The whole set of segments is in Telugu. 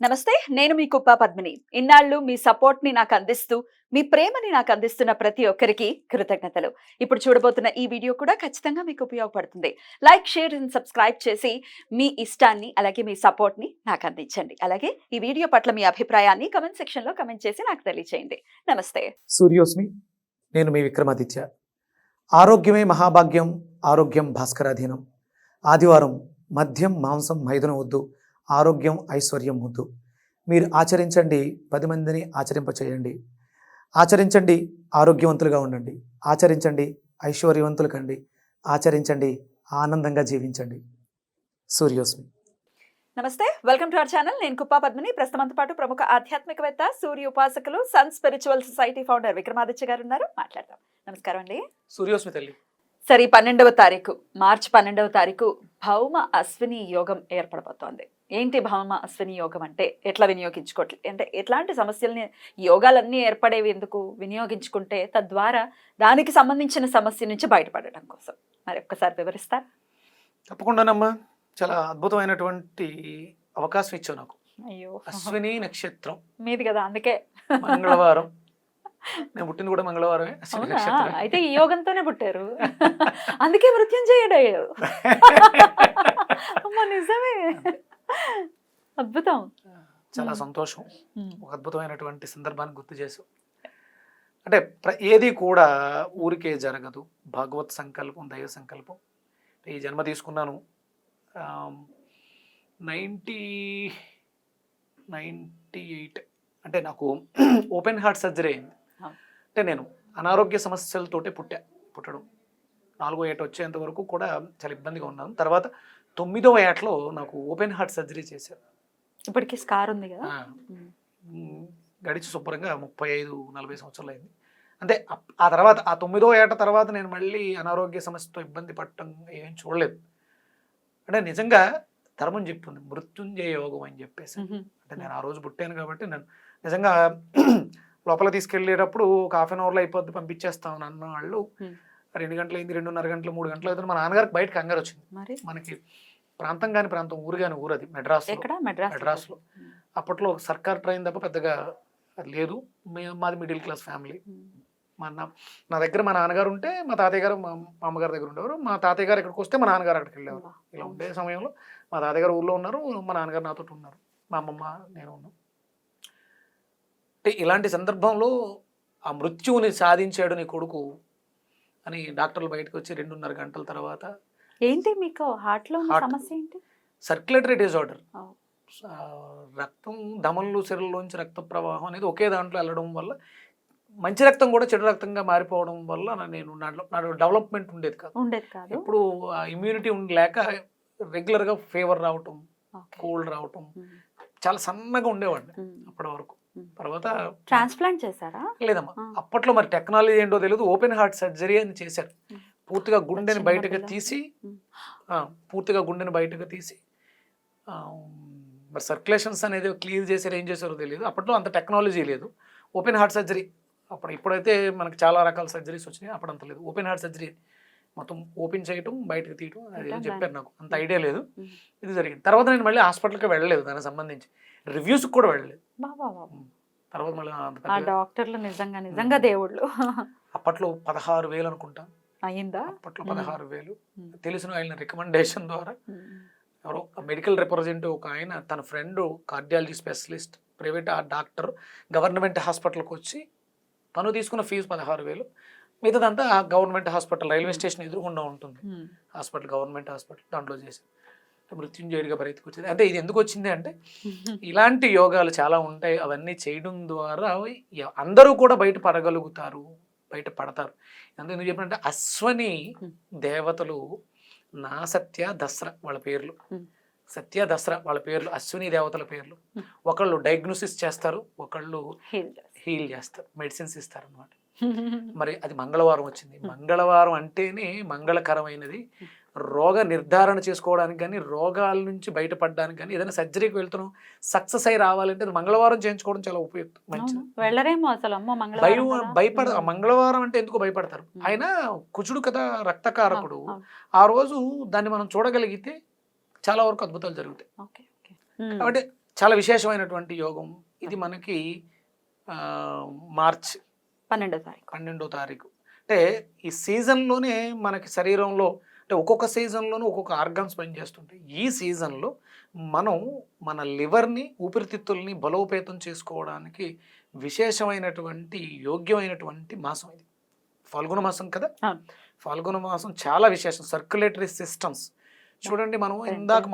నమస్తే, నేను మీ కుప్ప పద్మిని. ఇన్నాళ్ళు మీ సపోర్ట్‌ని నాకందిస్తూ, మీ ప్రేమని నాకందిస్తున్న ప్రతి ఒక్కరికి కృతజ్ఞతలు. ఇప్పుడు చూడబోతున్న ఈ వీడియో కూడా ఖచ్చితంగా మీకు ఉపయోగపడుతుంది. లైక్, షేర్ అండ్ సబ్స్క్రైబ్ చేసి మీ ఇష్టాన్ని, అలాగే మీ సపోర్ట్‌ని నాకందించండి. అలాగే ఈ వీడియో పట్ల మీ అభిప్రాయాన్ని కామెంట్ సెక్షన్‌లో కామెంట్ చేసి నాకు తెలియజేయండి. నమస్తే. సూర్యోస్మి. నేను మీ విక్రమాదిత్య. ఆరోగ్యమే మహాభాగ్యం, ఆరోగ్యం భాస్కరాధీనం. ఆదివారం మద్యం మాంసం మైదనం వద్దు, ఆరోగ్యం ఐశ్వర్యం వద్దు. మీరు ఆచరించండి, 10 మందిని ఆచరింపచేయండి. ఆచరించండి, ఆరోగ్యవంతులుగా ఉండండి. ఆచరించండి, ఐశ్వర్యవంతులు కండి. ఆచరించండి, ఆనందంగా జీవించండి. సూర్యోస్మి. నమస్తే, వెల్కమ్ టు అవర్ ఛానల్. నేను కుప్ప పద్మిని. ప్రస్తుతంతో పాటు ప్రముఖ ఆధ్యాత్మికవేత్త, సూర్య ఉపాసకులు, sun spiritual society founder Vikramaditya garu ఉన్నారు. మాట్లాడదాం. నమస్కారం అండి. సూర్యోస్మి తల్లి. సరే, 12వ తారీఖు మార్చి 12వ తారీఖు భౌమ అశ్విని యోగం ఏర్పడబోతోంది. ఏంటి భౌమ అశ్విని యోగం అంటే? ఎట్లా వినియోగించుకోవట్లేదు అంటే ఎట్లాంటి సమస్యల్ని, యోగాలన్నీ ఏర్పడేవి ఎందుకు, వినియోగించుకుంటే తద్వారా దానికి సంబంధించిన సమస్య నుంచి బయటపడటం కోసం మరి ఒక్కసారి వివరిస్తారు? తప్పకుండానమ్మా. చాలా అద్భుతమైనటువంటి అవకాశం ఇచ్చావు నాకు. అయ్యో, అశ్విని నక్షత్రం మీది కదా, అందుకే. మంగళవారం. నేను పుట్టింది కూడా మంగళవారమే. అశ్విని అవునా? నక్షత్రం. అయితే ఈ యోగంతోనే పుట్టారు. అందుకే మృత్యుంజయుడు అయ్యారు. అమ్మ, నిజమే. అద్భుతం. చాలా సంతోషం. ఒక అద్భుతమైనటువంటి సందర్భాన్ని గుర్తు చేసావు. అంటే ఏది కూడా ఊరికే జరగదు. భగవత్ సంకల్పం, దైవ సంకల్పం. ఈ జన్మ తీసుకున్నాను 98. అంటే నాకు ఓపెన్ హార్ట్ సర్జరీ అయింది. అంటే నేను అనారోగ్య సమస్యలతోటే పుట్టడం 4వ ఏట వచ్చేంత వరకు కూడా చాలా ఇబ్బందిగా ఉన్నాను. తర్వాత 9వ ఏటలో నాకు ఓపెన్ హార్ట్ సర్జరీ చేశారు. ఇప్పటికి స్కార్ ఉంది కదా. గడిచి శుభ్రంగా 35-40 సంవత్సరాలు అయింది. అంటే ఆ తర్వాత ఆ 9వ ఏట తర్వాత నేను మళ్ళీ అనారోగ్య సమస్యతో ఇబ్బంది పడటం ఏం చూడలేదు. అంటే నిజంగా ధర్మం చెప్తుంది, మృత్యుంజయ యోగం అని చెప్పేసి. అంటే నేను ఆ రోజు పుట్టాను కాబట్టి నేను నిజంగా లోపల తీసుకెళ్ళేటప్పుడు ఒక హాఫ్ అన్ అవర్లో అయిపోద్ది, పంపించేస్తామని అన్న వాళ్ళు 2 గంటలు అయింది, 2:30 గంటలు, 3 గంటలు అవుతుంది. మా నాన్నగారికి బయట కంగారు వచ్చింది. మనకి ప్రాంతం కాని ప్రాంతం, ఊరు కాని ఊరు అది. మెడ్రాస్లో అప్పట్లో ఒక సర్కార్ ట్రైన్ తప్ప పెద్దగా లేదు. మాది మిడిల్ క్లాస్ ఫ్యామిలీ. నా దగ్గర మా నాన్నగారు ఉంటే మా తాతయ్య గారు మా అమ్మగారి దగ్గర ఉండేవారు. మా తాతయ్య గారు ఎక్కడికి వస్తే మా నాన్నగారు అక్కడికి వెళ్ళేవారు. ఇలా ఉండే సమయంలో మా తాతయ్య గారు ఊళ్ళో ఉన్నారు, మా నాన్నగారు నాతో ఉన్నారు, మా అమ్మమ్మ నేను ఉన్నాం. అంటే ఇలాంటి సందర్భంలో ఆ మృత్యువుని సాధించాడు నీ కొడుకు అని డాక్టర్లు బయటకు వచ్చి 2:30 గంటల తర్వాత. ఏంటి మీకు హార్ట్ లో సమస్య ఏంటి? Circulatory disorder. రక్తం ధమనులు, సిరల్లోంచి రక్త ప్రవాహం అనేది ఒకే దాంట్లో వెళ్ళడం వల్ల మంచి రక్తం కూడా చెడు రక్తంగా మారిపోవడం వల్ల నాకు డెవలప్మెంట్ ఉండేది కాదు. ఇప్పుడు ఇమ్యూనిటీ లేక రెగ్యులర్గా ఫీవర్ రావటం, కోల్డ్ రావటం, చాలా సన్నగా ఉండేవాడిని అప్పటి వరకు. తర్వాత ట్రాన్స్ప్లాంట్ చేశారా? లేదమ్మా, అప్పట్లో మరి టెక్నాలజీ ఏంటో తెలియదు. ఓపెన్ హార్ట్ సర్జరీ అని చేశారు. పూర్తిగా గుండెని బయటకు తీసి మరి సర్క్యులేషన్స్ అనేది క్లియర్ చేశారు. ఏం చేశారో తెలియదు. అప్పట్లో అంత టెక్నాలజీ లేదు. ఓపెన్ హార్ట్ సర్జరీ ఇప్పుడైతే మనకు చాలా రకాల సర్జరీస్ వచ్చినాయి, అప్పుడు అంత లేదు. ఓపెన్ హార్ట్ సర్జరీ మొత్తం ఓపెన్ చేయటం, బయటకు తీయటం, అది చెప్పారు. నాకు అంత ఐడియా లేదు. ఇది జరిగింది. తర్వాత నేను మళ్ళీ హాస్పిటల్కి వెళ్ళలేదు, దానికి సంబంధించి రివ్యూస్కి కూడా వెళ్ళలేదు. తర్వాత మళ్ళీ డాక్టర్లు నిజంగా దేవుళ్ళు. అప్పట్లో 16,000 అనుకుంటా అయిందా? అప్పట్లో 16,000 తెలిసిన ఆయన రికమెండేషన్ ద్వారా. ఎవరో మెడికల్ రిప్రజెంటేటివ్ ఒక ఆయన, తన friend cardiology specialist, private doctor, government హాస్పిటల్కి వచ్చి తను తీసుకున్న ఫీజు 16,000. మిగతాదంతా గవర్నమెంట్ హాస్పిటల్, రైల్వే స్టేషన్ ఎదురుగుండా ఉంటుంది హాస్పిటల్, గవర్నమెంట్ హాస్పిటల్. దాంట్లో చేసి మృత్యుంజయుడిగా బయటకు వచ్చింది. అంటే ఇది ఎందుకు వచ్చింది అంటే, ఇలాంటి యోగాలు చాలా ఉంటాయి. అవన్నీ చేయడం ద్వారా అందరూ కూడా బయటపడగలుగుతారు, బయటపడతారు. ఎందుకు చెప్పినంటే, అశ్వని దేవతలు సత్య దసరా వాళ్ళ పేర్లు. సత్య దసరా వాళ్ళ పేర్లు, అశ్విని దేవతల పేర్లు. ఒకళ్ళు డయాగ్నోసిస్ చేస్తారు, ఒకళ్ళు హీల్ చేస్తారు, మెడిసిన్స్ ఇస్తారు అన్నమాట. మరి అది మంగళవారం వచ్చింది. మంగళవారం అంటేనే మంగళకరమైనది. రోగ నిర్ధారణ చేసుకోవడానికి కానీ, రోగాల నుంచి బయటపడడానికి కానీ, ఏదైనా సర్జరీకి వెళ్తున్నాం సక్సెస్ అయి రావాలంటే అది మంగళవారం చేయించుకోవడం చాలా ఉపయుక్తం, మంచిది. వెళ్ళరేమో అసలు. మంగళవారం అంటే ఎందుకు భయపడతారు? ఆయన కుజుడు కదా, రక్తకారకుడు. ఆ రోజు దాన్ని మనం చూడగలిగితే చాలా వరకు అద్భుతాలు జరుగుతాయి. కాబట్టి చాలా విశేషమైనటువంటి యోగం ఇది. మనకి మార్చ్ 12వ తారీఖు. 12వ తారీఖు. అంటే ఈ సీజన్లోనే మనకి శరీరంలో అంటే ఒక్కొక్క సీజన్లోనూ ఒక్కొక్క ఆర్గన్స్ పనిచేస్తుంటాయి. ఈ సీజన్లో మనం మన లివర్ని, ఊపిరితిత్తుల్ని బలోపేతం చేసుకోవడానికి విశేషమైనటువంటి యోగ్యమైనటువంటి మాసం ఇది. ఫాల్గుణ మాసం కదా. ఫాల్గుణ మాసం చాలా విశేషం. సర్క్యులేటరీ సిస్టమ్స్ చూడండి, మనం ఇందాక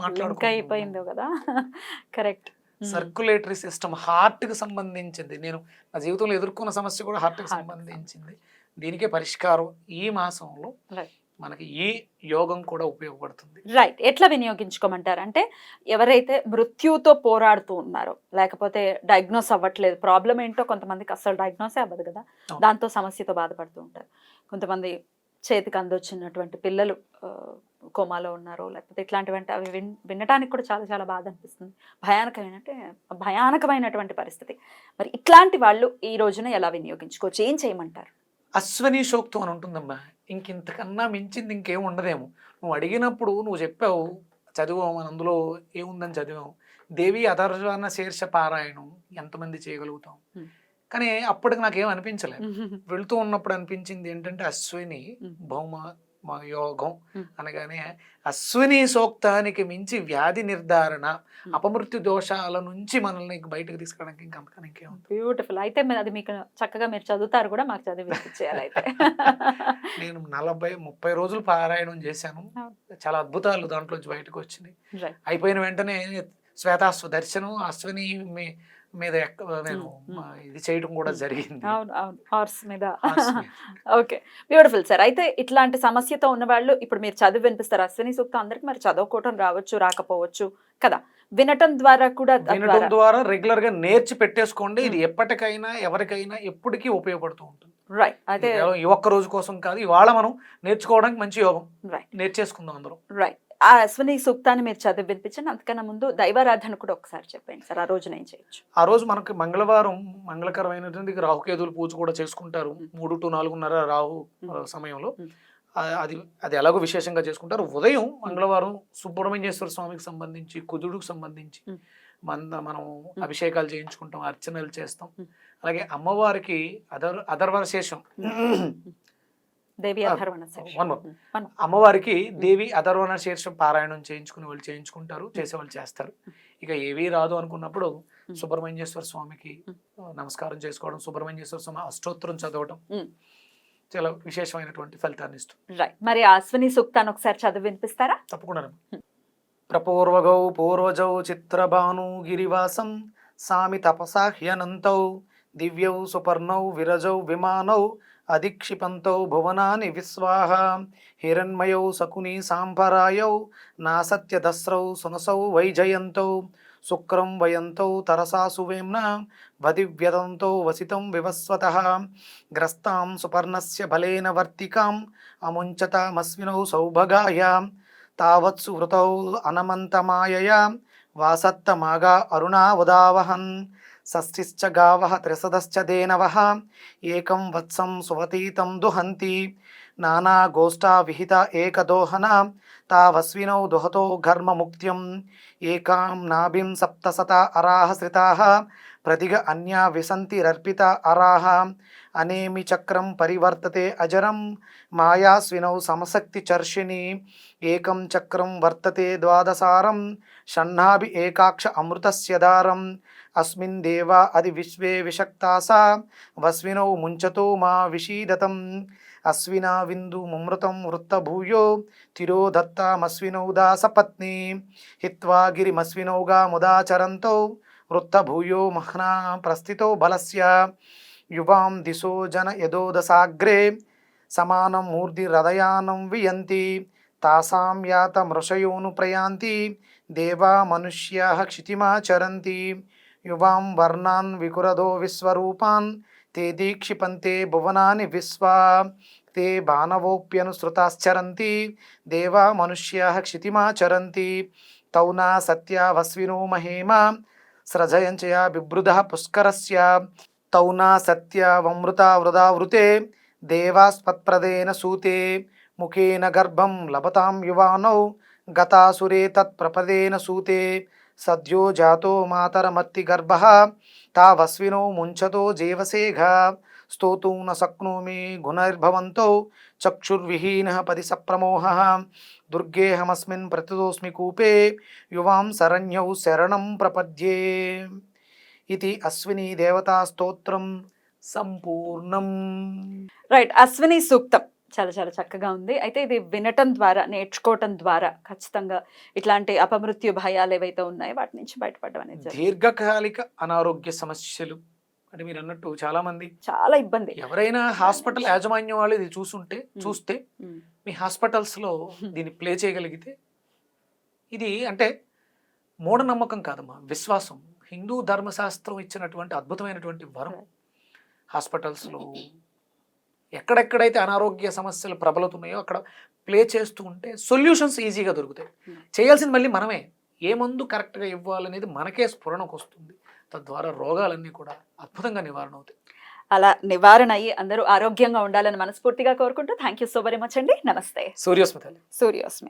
అయిపోయిందో కదా. కరెక్ట్. సర్క్యులేటరీ సిస్టమ్ హార్ట్కి సంబంధించింది. నేను నా జీవితంలో ఎదుర్కొన్న సమస్య కూడా హార్ట్కి సంబంధించింది. దీనికే పరిష్కారం ఈ మాసంలో మనకి ఈ యోగం కూడా ఉపయోగపడుతుంది. రైట్. ఎట్లా వినియోగించుకోమంటారు అంటే, ఎవరైతే మృత్యుతో పోరాడుతూ ఉన్నారో, లేకపోతే డయాగ్నోస్ అవ్వట్లేదు, ప్రాబ్లం ఏంటో కొంతమందికి అసలు డయాగ్నోసే అవ్వదు కదా, దాంతో సమస్యతో బాధపడుతూ ఉంటారు. కొంతమంది చేతికి అందొచ్చినటువంటి పిల్లలు కోమాలో ఉన్నారు, లేకపోతే ఇట్లాంటివంటి అవి వినడానికి కూడా చాలా చాలా బాధ అనిపిస్తుంది. భయానకమైనటువంటి పరిస్థితి. మరి ఇట్లాంటి వాళ్ళు ఈ రోజున ఎలా వినియోగించుకోవచ్చు, ఏం చేయమంటారు? అశ్వనీ సూక్తం అని ఉంటుందమ్మా. ఇంతకన్నా మించింది ఇంకేం ఉండదేమో. నువ్వు అడిగినప్పుడు నువ్వు చెప్పావు, చదివాము, అందులో ఏముందని చదివాము. దేవి అధర్వణ శీర్ష పారాయణం ఎంతమంది చేయగలుగుతాం? కానీ అప్పటికి నాకేం అనిపించలేదు. వెళుతూ ఉన్నప్పుడు అనిపించింది ఏంటంటే అశ్విని భౌమ యోగం అనగానే అశ్విని సూక్తానికి మించి వ్యాధి నిర్ధారణ, అపమృత్యు దోషాల నుంచి మనల్ని బయటకు తీసుకురావడానికి ఇంకంతకన్నా ఇంకేముంది. బ్యూటిఫుల్. అయితే అది మీకు చక్కగా మీరు చదువుతారు కూడా, మాకు చదివించాలి. అయితే నేను 40-30 రోజులు పారాయణం చేశాను. చాలా అద్భుతాలు దాంట్లోంచి బయటకు వచ్చినాయి. అయిపోయిన వెంటనే శ్వేతాశ్వ దర్శనం, అశ్విని మీద నేను ఇది చేయడం కూడా జరిగింది. అవును అవును, హార్స్ మీద. Okay, beautiful sir. అయితే ఇట్లాంటి సమస్యతో ఉన్న వాళ్ళు ఇప్పుడు మీరు చదివి వినిపిస్తారు అశ్విని సూక్తం. అందరికి మరి చదువుకోవటం రావచ్చు, రాకపోవచ్చు కదా, వినటం ద్వారా కూడా, వినటం ద్వారా రెగ్యులర్ గా నేర్చి పెట్టేసుకోండి. ఇది ఎప్పటికైనా ఎవరికైనా ఎప్పటికీ ఉపయోగపడుతూ ఉంటుంది. రైట్. అయితే ఈ ఒక్క రోజు కోసం కాదు, ఇవాళ మనం నేర్చుకోవడానికి మంచి యోగం. రైట్, నేర్చేసుకుందాం అందరం. రైట్. ఆ అశ్విని సూక్తాన్ని మీరు చదివి వినిపించండి. అంతకన్నా ముందు దైవారాధన కూడా ఒకసారి చెప్పండి సార్. ఆ రోజున ఏం చేయొచ్చు? ఆ రోజు మనకి మంగళవారం మంగళకరమైనటువంటి రాహుకేతువులు పూజ కూడా చేసుకుంటారు. 3 to 4:30 రాహు సమయంలో. అది ఎలాగో విశేషంగా చేసుకుంటారు. ఉదయం మంగళవారం సుబ్రహ్మణ్యేశ్వర స్వామికి సంబంధించి, కుజుడికి సంబంధించి మనం అభిషేకాలు చేయించుకుంటాం, అర్చనలు చేస్తాం. అలాగే అమ్మవారికి అధర్వణ శేషం, అమ్మవారికి దేవి అధర్వణ శీర్షం పారాయణం చేయించుకునే వాళ్ళు చేయించుకుంటారు, చేసేవాళ్ళు చేస్తారు. ఇక ఏవీ రాదు అనుకున్నప్పుడు సుబ్రహ్మణ్యేశ్వర స్వామికి నమస్కారం చేసుకోవడం, సుబ్రహ్మణ్యేశ్వర స్వామి అష్టోత్తరం చదవడం చాలా విశేషమైనటువంటి ఫలితాన్ని ఇస్తుంది. మరి అశ్విని సూక్తాన్ని ఒకసారి చదివి వినిపిస్తారా? తప్పకుండా. ప్రపూర్వగౌ పూర్వజౌ చిత్రభాను గిరివాసం సామి తపసాహ్యనంతౌ దివ్యౌ సుపర్ణౌ విరజౌ విమానౌ అధిక్షిపంతౌ భువనాని విశ్వాహ హిరణ్మయౌ శకుని సాంబరాయౌ నాసత్యదస్రౌ సునసౌ వైజయంతౌ శుక్రం వయంతౌ తరసా సువేమ్న వదివ్యతంతో వసితం వివస్వతః గ్రస్తాం సుపర్ణస్య బలేన వర్తికాం అముంచతామస్మినౌ సౌభగాయ తావత్సు వృతౌ అనమంతమాయయా వాసత్తమాగా అరుణావదావహన్ షష్ఠిశ్చ గావః త్రిశదశ్చ దేనవః ఏకం వత్సం సువతీతం దుహంతి నానా గోష్టా విహిత ఏకదోహన తావస్వినౌ దుహతో ఘర్మముక్త్యం ఏకాం నాభిం సప్తశత అరాహ శ్రితాః ప్రతిగ అన్యా విసంతిరర్పిత అరాహ అనేమి చక్రం పరివర్తతే అజరం మాయాస్వినౌ సమశక్తి చర్షిణి ఏకం చక్రం వర్తతే ద్వాదసారం షణ్ణాభి ఏకాక్ష అమృతస్య దారం అస్మిన్ దేవా అది విశ్వే విషక్తాసా వస్వినౌ ముంచతో మా విషీదతం అశ్వినా విందు ముమృతం వృత్తభూయో తిరోదత్తామస్వినౌ దాసపత్ని హిత్వా గిరిమస్వినౌగా ముదాచరంతో వృత్తభూయో మహ్నా ప్రస్థితో బలస్య యువాం దిశో జన యదోదసాగ్రే సమానం మూర్ధిరదయానం వియంతి తాసాం యాత మృషయోను ప్రయాంతి దేవా మనుష్యాః క్షితిమాచరంతి యువాం వర్ణాన్ వికురదో విశ్వరూపాన్ తే దీక్షిపంతే భువనాని విశ్వా తే బాణవోప్యనుసృతాశ్చరంతి దేవా మనుష్యాః క్షితిమాచరంతి తౌనా సత్యావస్వినో మహేమ స్రజయంచయా బిభృదః పుష్కరస్య తౌనా సత్యావమృతా వృదావృతే దేవాస్పత్ప్రదేన సూతే ముఖేన గర్భం లభతాం యువానౌ గతాసురే తత్ప్రపదేన సూతే సద్యో జాతో మాతరమత్తి గర్భ తావస్వినో ముంచతో జీవసేఘ స్తోతూ న శక్నోమి గుణైర్భవంతో చక్షుర్విహీన పది సప్రమోహ దుర్గేహమస్మిన్ ప్రతిదోస్మి కూపే యువాం శరణ్యౌ శరణం ప్రపద్యే ఇది అశ్విని దేవతా స్తోత్రం సంపూర్ణం. రైట్, అశ్విని సూక్తం చాలా చాలా చక్కగా ఉంది. అయితే ఇది వినటం ద్వారా, నేర్చుకోవటం ద్వారా ఖచ్చితంగా ఇట్లాంటి అపమృత్యు భయాలు ఏవైతే ఉన్నాయో వాటి నుంచి బయటపడడం అనేది జరుగుతుంది. దీర్ఘకాలిక అనారోగ్య సమస్యలు అంటే మీరు అన్నట్టు చాలా మంది చాలా ఇబ్బంది. ఎవరైనా హాస్పిటల్ యాజమాన్యం వాళ్ళు ఇది చూస్తే ఉమ్. మీ హాస్పిటల్స్ లో దీన్ని ప్లే చేయగలిగితే ఇది అంటే మూఢనమ్మకం కాదమ్మా, విశ్వాసం. హిందూ ధర్మశాస్త్రం ఇచ్చినటువంటి అద్భుతమైనటువంటి వరం. హాస్పిటల్స్లో ఎక్కడెక్కడైతే అనారోగ్య సమస్యలు ప్రబలుతున్నాయో అక్కడ ప్లే చేస్తూ ఉంటే సొల్యూషన్స్ ఈజీగా దొరుకుతాయి. చేయాల్సింది మళ్ళీ మనమే. ఏ మందు కరెక్ట్గా ఇవ్వాలనేది మనకే స్ఫురణకు వస్తుంది. తద్వారా రోగాలన్నీ కూడా అద్భుతంగా నివారణ అవుతాయి. అలా నివారణ అయ్యి అందరూ ఆరోగ్యంగా ఉండాలని మనస్ఫూర్తిగా కోరుకుంటూ thank you so very much అండి. నమస్తే. సూర్యోస్మిత. సూర్యోస్మి.